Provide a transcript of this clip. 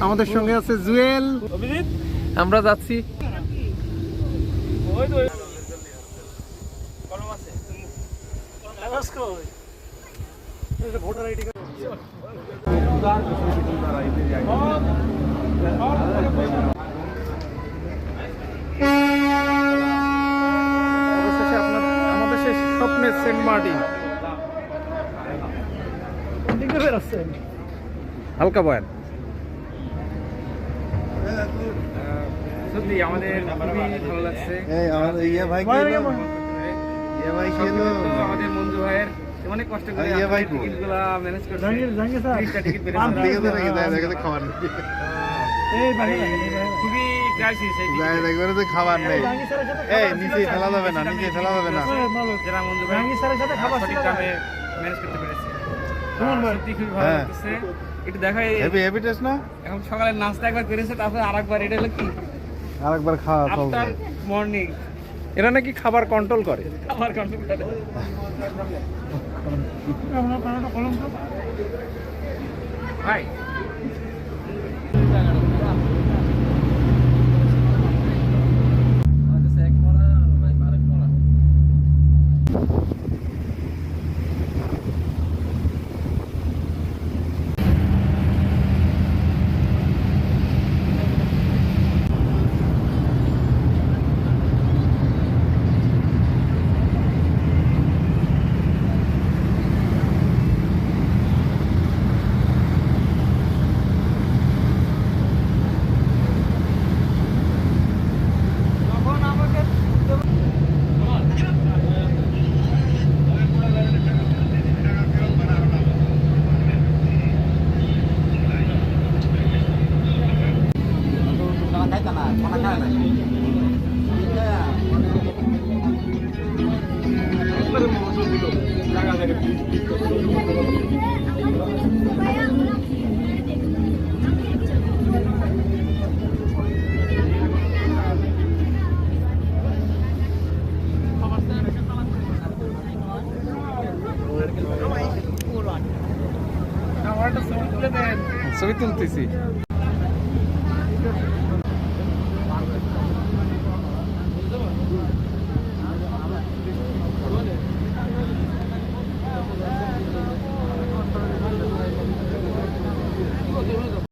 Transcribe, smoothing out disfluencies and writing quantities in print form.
আমাদের সঙ্গে আছে জুয়েল, আমরা যাচ্ছি। আমাদের সেই স্বপ্নের সেন্ট মার্টিন হালকা বয়ান। সত্যি আমাদের খুবই ভালো লাগছে। আমাদের মঞ্জু ভাইয়ের অনেক কষ্ট করে টিকিটগুলো ম্যানেজ করছে। খুবই ক্রাইসিস খাবার নেই, নিচে ফেলা যাবে না, নিচে ফেলা যাবে না। যারা মঞ্জু ভাই সঠিক দামে ম্যানেজ করতে পেরেছে, সত্যি খুবই ভালো লাগছে। একটু দেখাই এখন সকালে নাস্তা একবার করেছে, তারপরে আরেকবার এটা হলো কি আরেকবার খাওয়া আফটার মর্নিং এরা নাকি খাবার কন্ট্রোল করে। খাবার কন্ট্রোল করে। ভাই ছবি তুলতেছি।